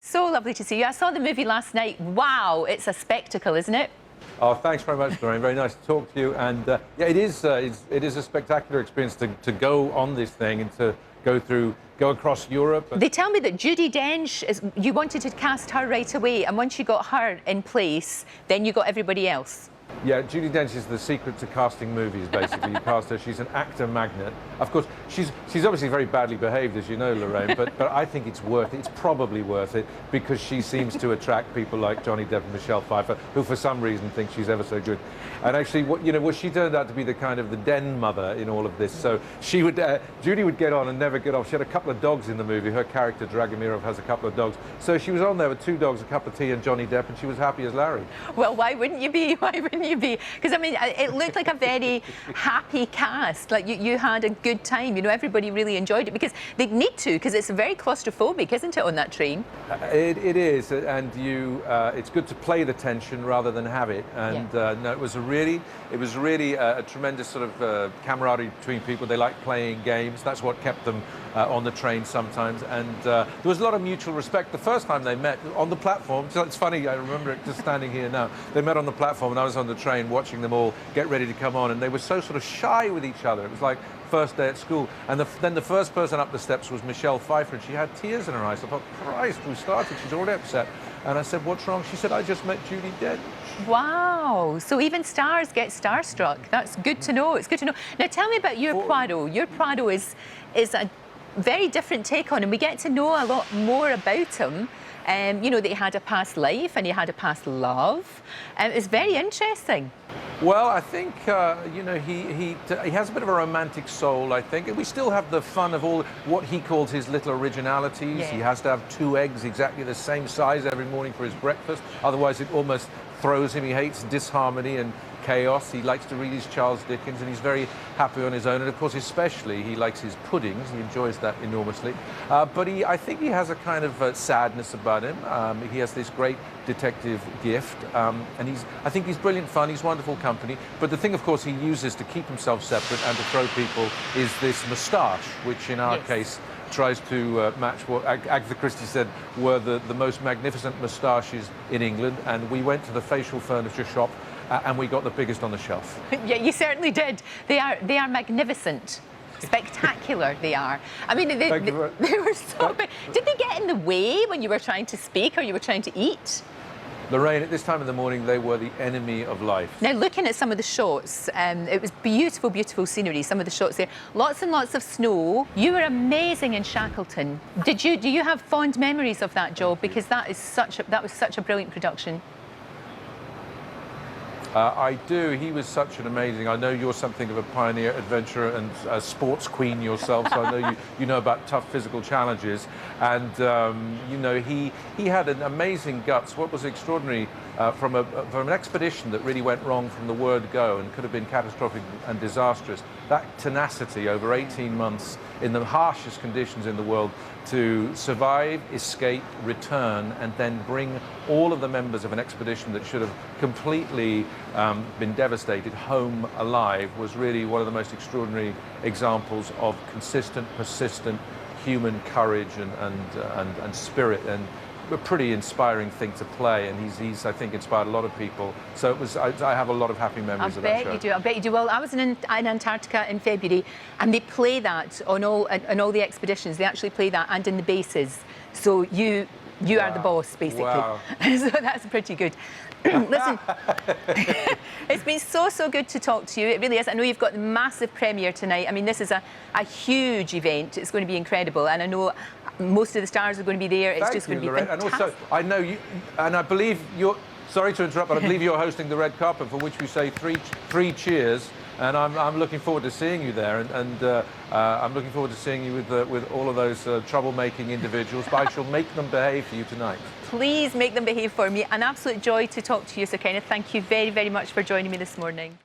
So lovely to see you. I saw the movie last night. Wow, it's a spectacle, isn't it? Oh, thanks very much, Lorraine. Very nice to talk to you. And yeah, it is a spectacular experience to go on this thing and to go across Europe. They tell me that Judi Dench, you wanted to cast her right away, and once you got her in place, then you got everybody else. Yeah, Judi Dench is the secret to casting movies, basically. You cast her, she's an actor magnet. Of course, she's obviously very badly behaved, as you know, Lorraine, but I think it's worth it. It's probably worth it, because she seems to attract people like Johnny Depp and Michelle Pfeiffer, who for some reason think she's ever so good. And actually, she turned out to be the kind of the den mother in all of this. So she would, Judi would get on and never get off. She had a couple of dogs in the movie. Her character, Dragomirov, has a couple of dogs. So she was on there with 2 dogs, a cup of tea, and Johnny Depp, and she was happy as Larry. Well, why wouldn't you be? Why wouldn't you be? Because, I mean, it looked like a very happy cast. Like, you had a good time. You know, everybody really enjoyed it, because they need to, because it's very claustrophobic, isn't it, on that train? It is, and it's good to play the tension rather than have it. And yeah. No, it was really a tremendous sort of camaraderie between people. They like playing games. That's what kept them on the train sometimes. And there was a lot of mutual respect. The first time they met on the platform, so it's funny, I remember it just standing here now. They met on the platform, and I was on the train watching them all get ready to come on, and they were so sort of shy with each other. It was like first day at school. And then the first person up the steps was Michelle Pfeiffer, and she had tears in her eyes. I thought, Christ, we started, she's already upset. And I said, what's wrong? She said, I just met Judi Dench. Wow, so even stars get starstruck. That's good to know. It's good to know. Now tell me about your Poirot. Your Poirot is a very different take on him. We get to know a lot more about him. You know, that he had a past life and he had a past love. It's very interesting. Well, I think, you know, he has a bit of a romantic soul, I think. We still have the fun of all what he calls his little originalities. Yeah. He has to have 2 eggs exactly the same size every morning for his breakfast. Otherwise, it almost throws him. He hates disharmony and chaos. He likes to read his Charles Dickens, and he's very happy on his own. And of course, especially, he likes his puddings. He enjoys that enormously. But I think he has a kind of sadness about him. He has this great detective gift, and I think he's brilliant fun. He's wonderful company. But the thing, of course, he uses to keep himself separate and to throw people is this moustache, which in our case tries to match what Agatha Christie said were the most magnificent moustaches in England. And we went to the facial furniture shop, and we got the biggest on the shelf. Yeah, you certainly did. They are magnificent. Spectacular, they are. I mean, they were so big. Did they get in the way when you were trying to speak or you were trying to eat? Lorraine, at this time of the morning, they were the enemy of life. Now, looking at some of the shots, it was beautiful, beautiful scenery, some of the shots there. Lots and lots of snow. You were amazing in Shackleton. Do you have fond memories of that job? Because that was such a brilliant production. I do. He was such an amazing... I know you're something of a pioneer, adventurer, and a sports queen yourself, so I know you know about tough physical challenges. And, you know, he had an amazing guts. What was extraordinary from an expedition that really went wrong from the word go and could have been catastrophic and disastrous, that tenacity over 18 months in the harshest conditions in the world to survive, escape, return, and then bring all of the members of an expedition that should have completely been devastated home alive was really one of the most extraordinary examples of consistent, persistent human courage and spirit, and a pretty inspiring thing to play. And he's I think, inspired a lot of people. So it was. I have a lot of happy memories of that show. I bet you do. Well, I was in Antarctica in February, and they play that on all the expeditions. They actually play that, and in the bases. So you are the boss, basically. Wow. So that's pretty good. Listen, it's been so good to talk to you. It really is. I know you've got the massive premiere tonight. I mean, this is a huge event. It's going to be incredible, and I know most of the stars are going to be there. It's just going to be fantastic. And also, I know you, and I believe you're. Sorry to interrupt, but I believe you're hosting the red carpet, for which we say three cheers. And I'm looking forward to seeing you there, and I'm looking forward to seeing you with all of those troublemaking individuals. But I shall make them behave for you tonight. Please make them behave for me. An absolute joy to talk to you, Sir Kenneth. Thank you very, very much for joining me this morning.